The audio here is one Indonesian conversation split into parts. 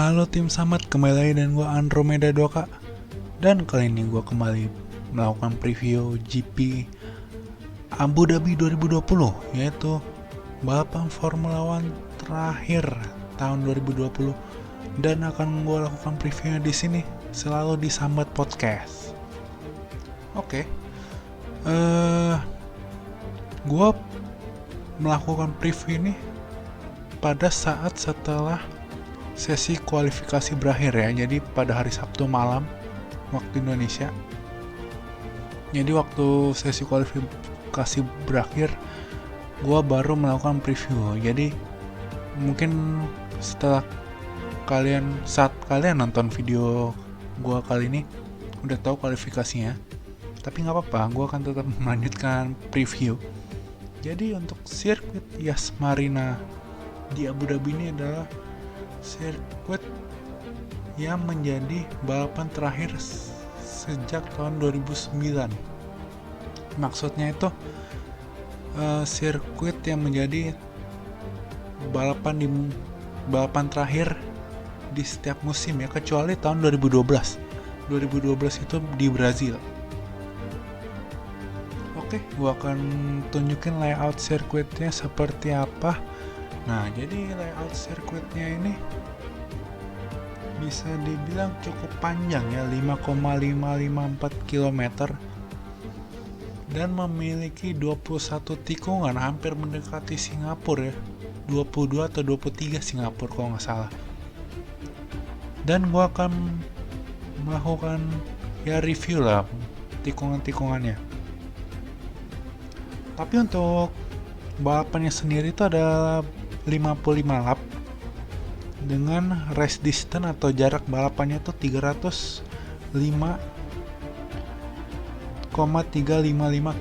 Halo tim Samad, kembali lagi dengan gue Andromeda 2K. Dan kali ini gue kembali melakukan preview GP Abu Dhabi 2020, yaitu balapan Formula One terakhir tahun 2020. Dan akan gue lakukan previewnya di sini, selalu di Samad Podcast. Oke, gue melakukan preview ini pada saat setelah sesi kualifikasi berakhir ya, jadi pada hari Sabtu malam waktu Indonesia. Jadi waktu sesi kualifikasi berakhir, gua baru melakukan preview. Jadi mungkin saat kalian nonton video gua kali ini udah tahu kualifikasinya, tapi nggak apa-apa, gua akan tetap melanjutkan preview. Jadi untuk sirkuit Yas Marina di Abu Dhabi ini adalah sirkuit yang menjadi balapan terakhir sejak tahun 2009. Maksudnya itu sirkuit yang menjadi balapan terakhir di setiap musim ya, kecuali tahun 2012. 2012 itu di Brazil. Oke, gua akan tunjukin layout sirkuitnya seperti apa. Nah, jadi layout sirkuitnya ini bisa dibilang cukup panjang ya, 5,554 km dan memiliki 21 tikungan, hampir mendekati Singapura ya, 22 atau 23 Singapura kalau nggak salah. Dan gua akan melakukan ya review lah tikungan-tikungannya. Tapi untuk balapannya sendiri itu adalah 55 lap dengan race distance atau jarak balapannya itu 305,355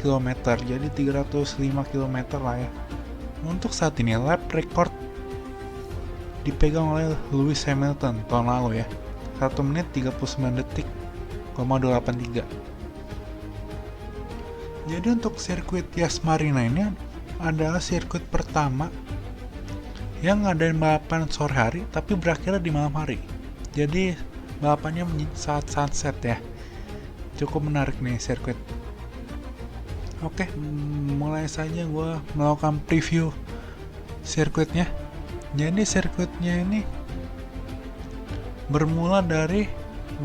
km. Jadi 305 km lah ya. Untuk saat ini lap record dipegang oleh Lewis Hamilton tahun lalu ya, 1 menit 39 detik, 283. Jadi untuk sirkuit Yas Marina ini adalah sirkuit pertama yang ngadain balapan sore hari tapi berakhir di malam hari. Jadi balapannya saat sunset ya. Cukup menarik nih sirkuit. Oke, mulai saja gue melakukan preview sirkuitnya. Jadi sirkuitnya ini bermula dari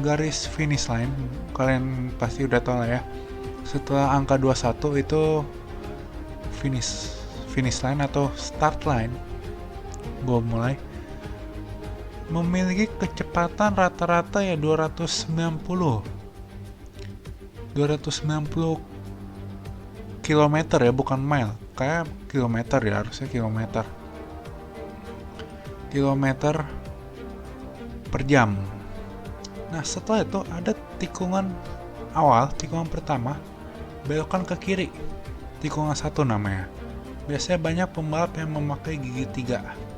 garis finish line. Kalian pasti udah tahu lah ya. Setelah angka 21 itu finish line atau start line. Gue mulai memiliki kecepatan rata-rata ya 290 km ya, bukan mile, kayak kilometer ya, harusnya kilometer per jam. Nah setelah itu ada tikungan pertama, belokan ke kiri, tikungan 1 namanya. Biasanya banyak pembalap yang memakai gigi 3.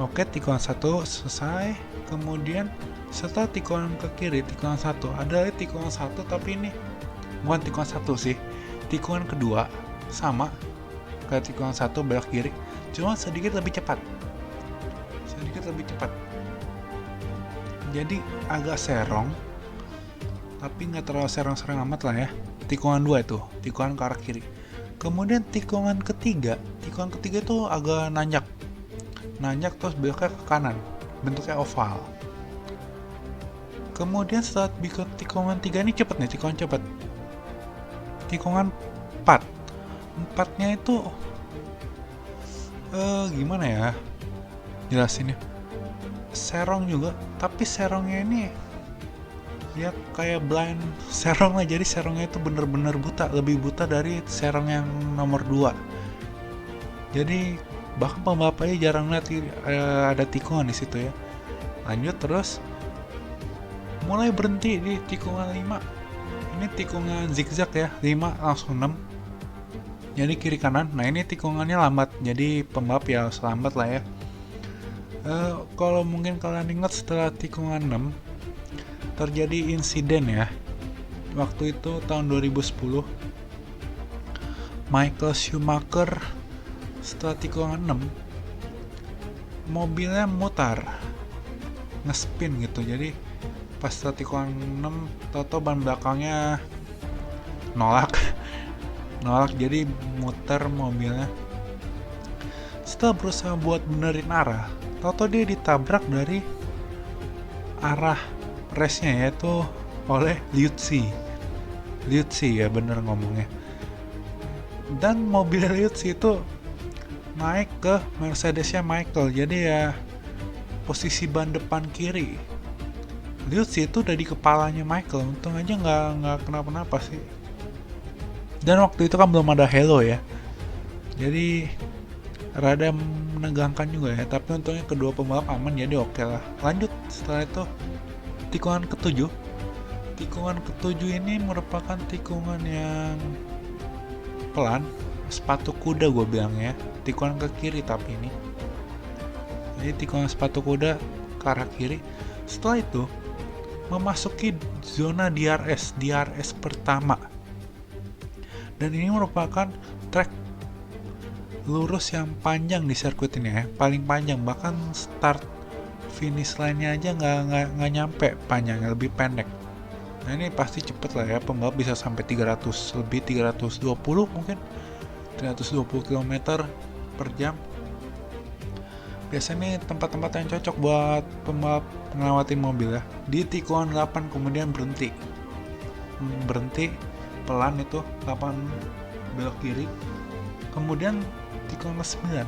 Oke, tikungan 1 selesai. Kemudian setelah tikungan ke kiri, tikungan 1, ada lagi tikungan 1, tapi ini bukan tikungan 1 sih. Tikungan kedua sama kayak tikungan 1, belok kiri, cuma sedikit lebih cepat. Jadi agak serong, tapi nggak terlalu serong-serong amat lah ya. Tikungan 2 itu, tikungan ke arah kiri. Kemudian tikungan ketiga itu agak nanjak terus beloknya ke kanan, bentuknya oval. Kemudian setelah tikungan 3 ini cepet nih, tikungan 4 nya itu gimana ya jelasinnya, serong juga, tapi serongnya ini ya kayak blind serong lah. Jadi serongnya itu bener-bener buta, lebih buta dari serong yang nomor 2. Jadi bahkan pembalap aja jarang lihat ada tikungan di situ ya. Lanjut terus, mulai berhenti di tikungan 5. Ini tikungan zigzag ya, 5 langsung 6. Jadi kiri kanan. Nah ini tikungannya lambat, jadi pembalap ya harus lambat lah ya. Kalau mungkin kalian ingat, setelah tikungan 6 terjadi insiden ya. Waktu itu tahun 2010, Michael Schumacher setelah tikungan 6 mobilnya mutar ngespin gitu. Jadi pas tikungan 6 toto ban belakangnya nolak nolak, jadi muter mobilnya. Setelah berusaha buat benerin arah, toto dia ditabrak dari arah race-nya, yaitu oleh Liuzzi ya bener ngomongnya. Dan mobil Liuzzi itu naik ke Mercedesnya Michael, jadi ya posisi ban depan kiri Liuzzi itu udah di kepalanya Michael. Untung aja nggak kenapa-napa sih. Dan waktu itu kan belum ada halo ya, jadi rada menegangkan juga ya. Tapi untungnya kedua pembalap aman, jadi oke lah. Lanjut setelah itu tikungan ke-7. Tikungan ke-7 ini merupakan tikungan yang pelan, sepatu kuda gue bilang ya. Tikungan ke kiri tapi ini. Jadi tikungan sepatu kuda ke arah kiri. Setelah itu memasuki zona DRS pertama. Dan ini merupakan track lurus yang panjang di sirkuit ini ya, paling panjang. Bahkan start finish line-nya aja nggak nyampe panjangnya, lebih pendek. Nah ini pasti cepet lah ya, pembalap bisa sampai 300 lebih, 320 mungkin, 320 km per jam. Biasanya nih tempat-tempat yang cocok buat pembalap ngelewatin mobil ya. Di tikungan 8 kemudian berhenti pelan itu 8 belok kiri. Kemudian tikungan ke-9.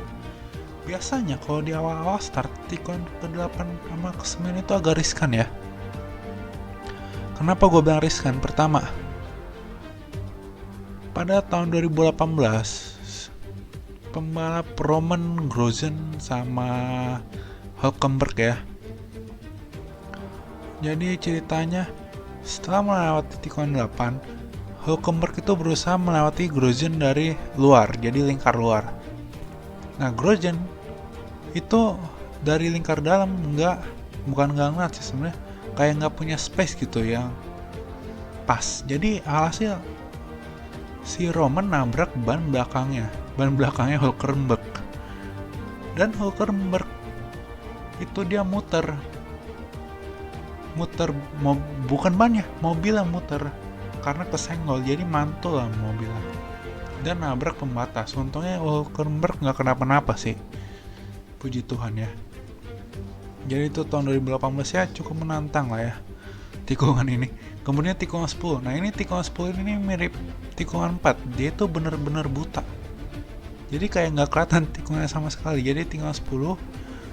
Biasanya kalau di awal-awal start tikungan ke-8 sama ke-9 itu agak riskan ya. Kenapa gue bilang riskan? Pertama, pada tahun 2018 pembalap Roman Grosjean sama Hülkenberg ya. Jadi ceritanya setelah melewati tikungan 8, Hülkenberg itu berusaha melewati Grosjean dari luar, jadi lingkar luar. Nah Grosjean itu dari lingkar dalam bukan nggak ngeliat sih sebenarnya, kayak nggak punya space gitu yang pas. Jadi alhasil si Roman nabrak ban belakangnya Hülkenberg. Dan Hülkenberg itu dia muter bukan bannya, mobilnya muter karena kesenggol, jadi mantul lah mobilnya dan nabrak pembatas. Untungnya Hülkenberg nggak kenapa-napa sih, puji Tuhan ya. Jadi itu tahun 2018 ya, cukup menantang lah ya tikungan ini. Kemudian tikungan 10. Nah ini tikungan 10 ini mirip tikungan 4, dia itu bener-bener buta, jadi kayak nggak kelihatan tikungannya sama sekali. Jadi tikungan 10,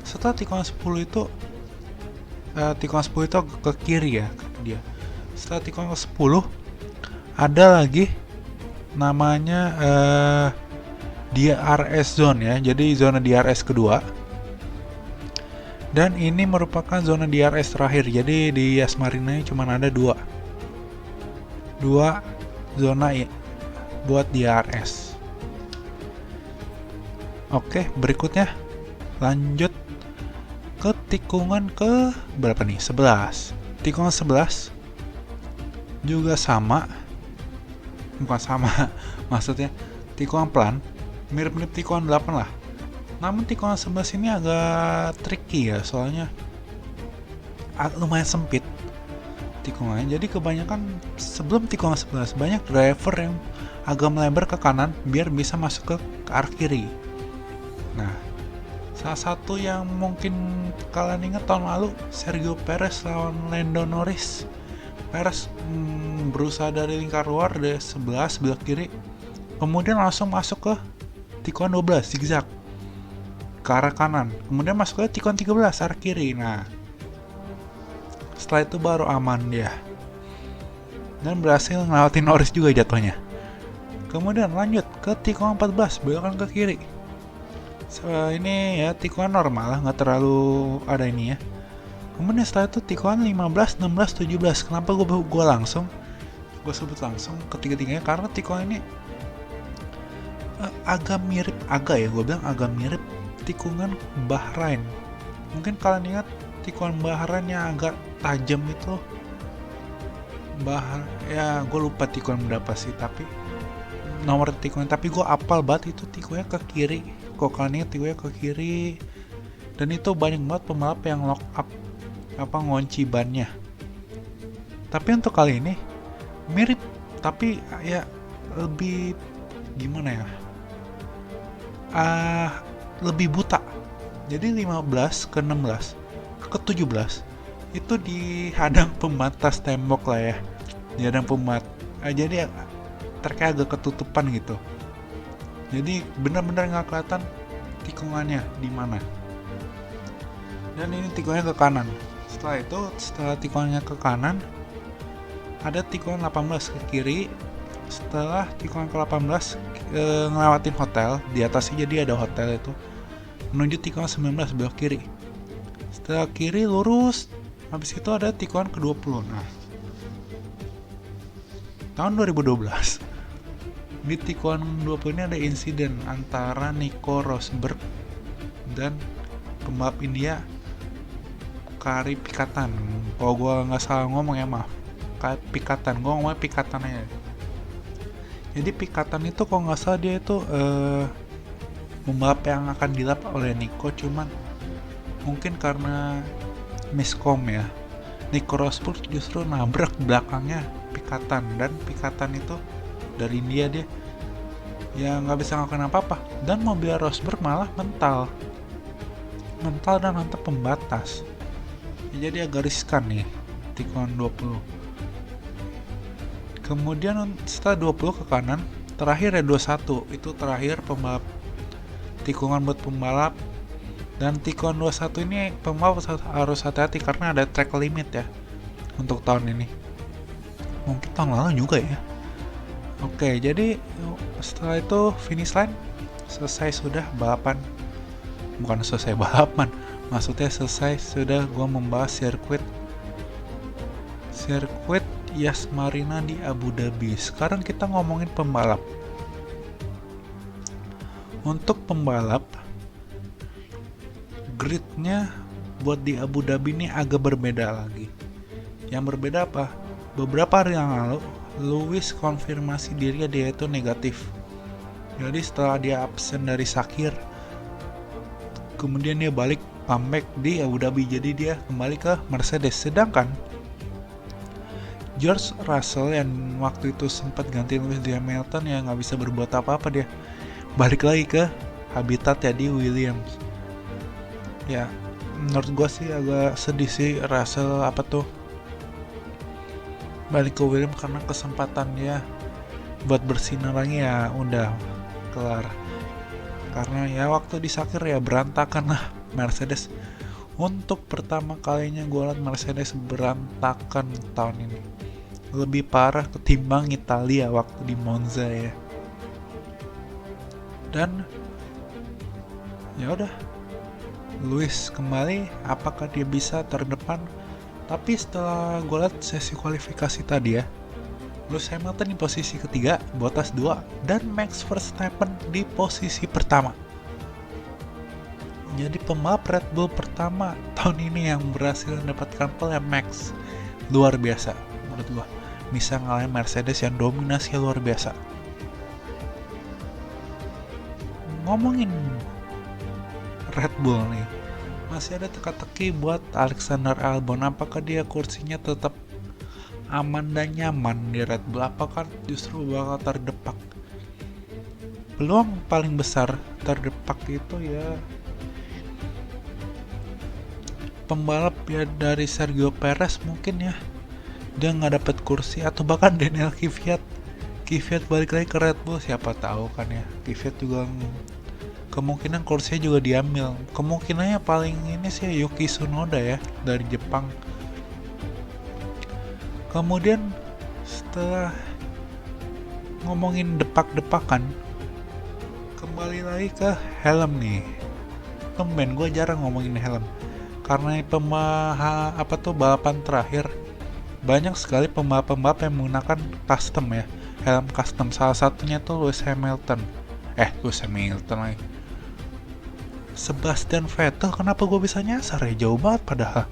setelah tikungan 10 itu ke kiri ya dia. Setelah tikungan ke 10 ada lagi namanya DRS zone ya, jadi zona DRS kedua. Dan ini merupakan zona DRS terakhir. Jadi di Yas Marina ini cuma ada dua zona buat DRS. Oke, berikutnya lanjut ke tikungan ke berapa nih? 11. Tikungan 11 juga sama. Bukan sama, maksudnya tikungan pelan, mirip-mirip tikungan 8 lah. Namun tikungan 11 ini agak tricky ya, soalnya lumayan sempit tikungannya. Jadi kebanyakan sebelum tikungan 11 banyak driver yang agak melebar ke kanan biar bisa masuk ke arah kiri. Nah, salah satu yang mungkin kalian ingat tahun lalu, Sergio Perez lawan Lando Norris. Perez berusaha dari lingkar luar dari 11 belok kiri, kemudian langsung masuk ke tikungan 12 zigzag ke arah kanan, kemudian masuk ke tikungan 13 arah kiri. Nah setelah itu baru aman dia dan berhasil ngelawatin Norris juga jatuhnya. Kemudian lanjut ke tikungan 14 belokan ke kiri. Ini ya tikungan normal lah, nggak terlalu ada ini ya. Kemudian setelah itu tikungan 15, 16, 17. Kenapa gue sebut langsung ketiga-tiganya? Karena tikungan ini agak mirip tikungan Bahrain. Mungkin kalian ingat tikungan Bahrain yang agak tajam itu. Ya gue lupa tikungan berapa sih, tapi nomor tikungan, tapi gue apal banget itu tikungannya ke kiri. Kok kalian ingat tikungannya ke kiri, dan itu banyak banget pembalap yang lock up ngunci bannya. Tapi untuk kali ini mirip, tapi ya lebih gimana ya? Lebih buta. Jadi 15 ke 16 ke 17 itu dihadang pembatas tembok lah ya. Dihadang jadi terkayak agak ketutupan gitu. Jadi benar-benar nggak kelihatan tikungannya di mana. Dan ini tikungannya ke kanan. Setelah tikungannya ke kanan, ada tikungan 18 ke kiri. Setelah tikungan ke 18 ngelewatin hotel, di atasnya jadi ada hotel itu, menuju tikungan 19 belok kiri. Setelah kiri lurus, habis itu ada tikungan ke 20. Nah, tahun 2012 di tikungan 20 ini ada insiden antara Nico Rosberg dan pembalap India Kari Pikatan. Kalau gue nggak salah ngomong ya, maaf. Pikatan, gue ngomongnya Pikatan aja. Jadi Pikatan itu kalau nggak salah dia itu pembalap yang akan dilap oleh Nico, cuman mungkin karena miskom ya, Nico Rosberg justru nabrak belakangnya Pikatan, dan Pikatan itu dari India, dia ya nggak bisa ngelakuin apa-apa, dan mobil Rosberg malah mental dan hantam pembatas. Ya, jadi agak riskan nih tikungan 20. Kemudian setelah 20 ke kanan, terakhir ya 21, itu terakhir pembalap tikungan buat pembalap. Dan tikungan 21 ini pembalap harus hati-hati karena ada track limit ya untuk tahun ini. Mungkin tahun lalu juga ya. Oke, jadi setelah itu finish line, selesai sudah balapan. Bukan selesai balapan, maksudnya selesai sudah gua membahas sirkuit Yas Marina di Abu Dhabi. Sekarang kita ngomongin pembalap. Untuk pembalap, gridnya buat di Abu Dhabi ini agak berbeda lagi. Yang berbeda apa? Beberapa hari yang lalu, Lewis konfirmasi dirinya dia itu negatif. Jadi setelah dia absen dari Sakir, kemudian dia balik comeback di Abu Dhabi, jadi dia kembali ke Mercedes. Sedangkan George Russell yang waktu itu sempat ganti Lewis di Hamilton, ya nggak bisa berbuat apa-apa, dia balik lagi ke habitat ya di Williams. Ya menurut gue sih agak sedih sih Russell balik ke Williams, karena kesempatan dia buat bersinar lagi ya udah kelar. Karena ya waktu di Sakir ya berantakan lah Mercedes. Untuk pertama kalinya gue liat Mercedes berantakan tahun ini. Lebih parah ketimbang Italia waktu di Monza ya. Dan ya udah, Lewis kembali, apakah dia bisa terdepan? Tapi setelah gue liat sesi kualifikasi tadi ya, Lewis Hamilton di posisi ketiga, Bottas 2, dan Max Verstappen di posisi pertama. Jadi pembalap Red Bull pertama tahun ini yang berhasil mendapatkan pole Max. Luar biasa menurut gue. Bisa ngalahin Mercedes yang dominasi luar biasa. Ngomongin Red Bull nih, masih ada teka-teki buat Alexander Albon. Apakah dia kursinya tetap aman dan nyaman di Red Bull? Apakah justru bakal terdepak? Peluang paling besar terdepak itu ya pembalap ya dari Sergio Perez mungkin ya. Dia nggak dapat kursi, atau bahkan Daniel Kvyat balik lagi ke Red Bull, siapa tahu kan ya. Kvyat juga kemungkinan kursinya juga diambil. Kemungkinannya paling ini sih Yuki Tsunoda ya dari Jepang. Kemudian setelah ngomongin depak-depakan, kembali lagi ke helm nih. Tumben gue jarang ngomongin helm, karena balapan terakhir banyak sekali pembalap-pembalap yang menggunakan custom ya, helm custom. Salah satunya tuh Lewis Hamilton lagi. Sebastian Vettel, kenapa gue bisa nyasar ya, jauh banget padahal.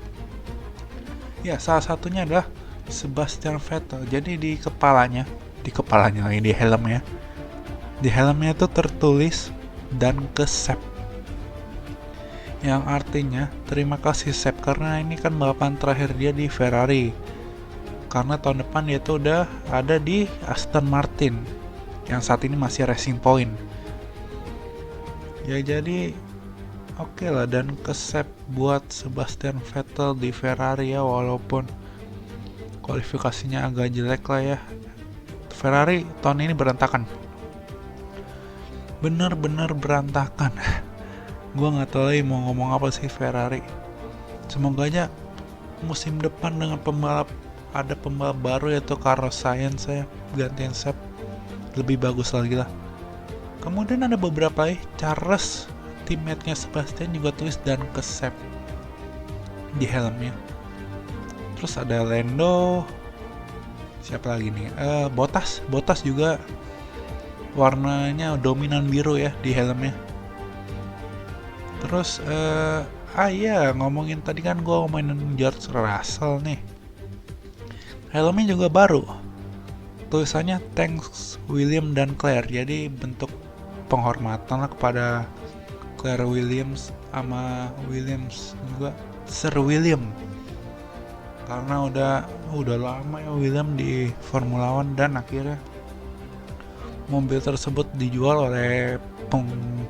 Ya salah satunya adalah Sebastian Vettel. Jadi di kepalanya lagi, di helmnya itu tertulis dan kesep. Yang artinya terima kasih Seb, karena ini kan balapan terakhir dia di Ferrari. Karena tahun depan dia tuh udah ada di Aston Martin yang saat ini masih Racing Point. Ya jadi oke lah, dan kesep buat Sebastian Vettel di Ferrari ya, walaupun kualifikasinya agak jelek lah ya. Ferrari tahun ini berantakan. Bener-bener berantakan. Gue gak tahu lagi mau ngomong apa sih Ferrari. Semoga aja musim depan dengan ada pembalap baru yaitu Carlos Sainz ya, gantiin Seb, lebih bagus lagi lah. Kemudian ada beberapa Charles, teammate-nya Sebastian, juga tulis dan ke Seb di helmnya. Terus ada Lando, siapa lagi nih? Bottas juga warnanya dominan biru ya di helmnya. Terus ngomongin tadi kan gue ngomongin George Russell nih. Helmnya juga baru. Tulisannya thanks William dan Claire. Jadi bentuk penghormatan lah kepada Claire Williams sama Williams juga Sir William. Karena udah lama ya William di Formula One, dan akhirnya mobil tersebut dijual oleh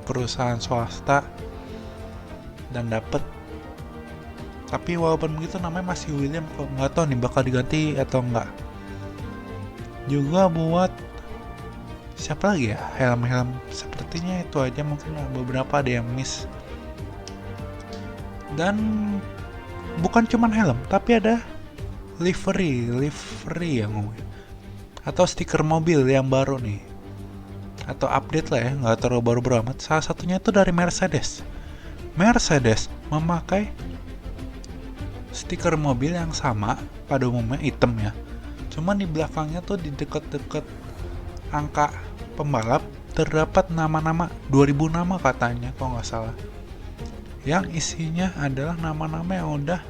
perusahaan swasta dan dapet. Tapi walaupun begitu namanya masih William, kok nggak tahu nih bakal diganti atau enggak. Juga buat siapa lagi ya, helm-helm sepertinya itu aja, mungkin beberapa ada yang miss. Dan bukan cuman helm, tapi ada livery yang ngomongin, atau stiker mobil yang baru nih, atau update lah ya, nggak terlalu baru amat. Salah satunya itu dari Mercedes memakai stiker mobil yang sama, pada umumnya hitam ya, cuman di belakangnya tuh di deket-deket angka pembalap terdapat nama-nama, 2000 nama katanya kalau nggak salah, yang isinya adalah nama-nama yang udah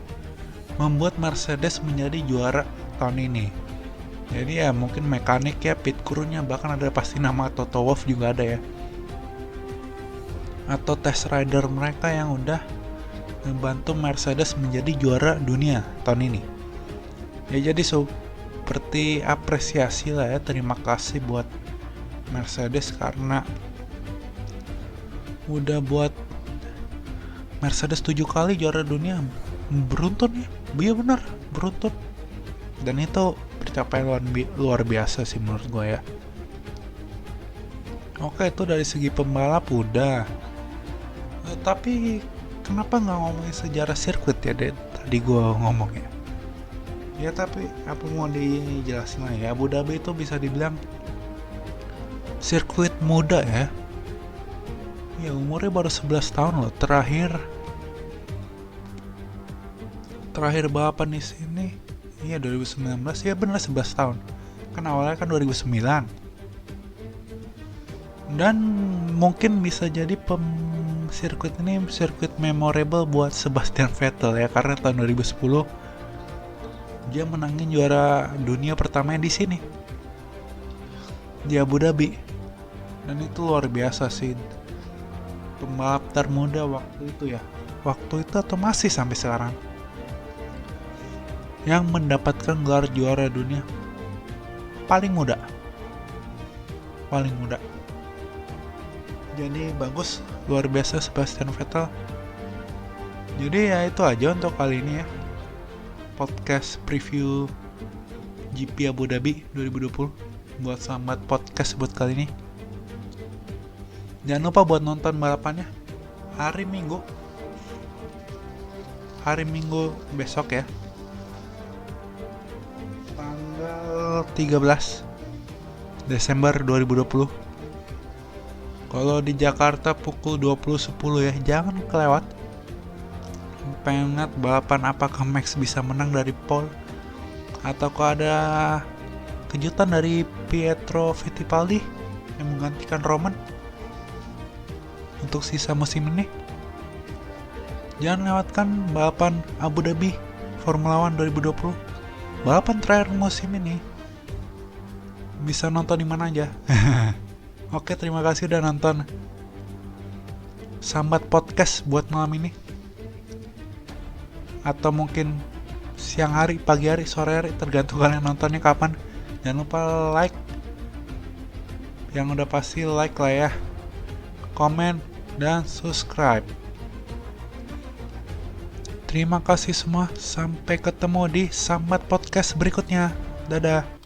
membuat Mercedes menjadi juara tahun ini. Jadi ya mungkin mekanik ya, pit crew-nya, bahkan ada pasti nama Toto Wolff juga ada ya, atau test rider mereka yang udah membantu Mercedes menjadi juara dunia tahun ini. Ya jadi seperti apresiasi lah ya, terima kasih buat Mercedes karena udah buat Mercedes 7 kali juara dunia. Beruntun ya, iya benar, beruntun. Dan itu pencapaian luar biasa sih menurut gue ya. Oke, itu dari segi pembalap udah. Tapi kenapa nggak ngomongin sejarah sirkuit ya, tadi gue ngomongnya. Ya tapi apa mau dijelasin lagi ya, Abu Dhabi itu bisa dibilang sirkuit muda ya. Ya umurnya baru 11 tahun loh. Terakhir balapan di sini iya 2019, ya benar 11 tahun. Kan awalnya kan 2009. Dan mungkin bisa jadi sirkuit ini sirkuit memorable buat Sebastian Vettel ya, karena tahun 2010 dia menangin juara dunia pertamanya di sini, di Abu Dhabi. Dan itu luar biasa sih, pembalap termuda waktu itu atau masih sampai sekarang yang mendapatkan gelar juara dunia paling muda. Jadi bagus, luar biasa Sebastian Vettel. Jadi ya itu aja untuk kali ini ya, podcast preview GP Abu Dhabi 2020 buat Sambat Podcast buat kali ini. Jangan lupa buat nonton balapannya hari Minggu besok ya, tanggal 13 Desember 2020. Kalau di Jakarta pukul 20.10 ya, jangan kelewat. Pengen lihat balapan apakah Max bisa menang dari pole, atau kalau ada kejutan dari Pietro Fittipaldi yang menggantikan Roman untuk sisa musim ini. Jangan lewatkan balapan Abu Dhabi Formula One 2020, balapan terakhir musim ini. Bisa nonton di mana aja. Oke, terima kasih udah nonton Sambat Podcast buat malam ini. atau mungkin siang hari, pagi hari, sore hari, tergantung kalian nontonnya kapan. Jangan lupa like, yang udah pasti like lah ya, komen, dan subscribe. Terima kasih semua, sampai ketemu di Sambat Podcast berikutnya. Dadah.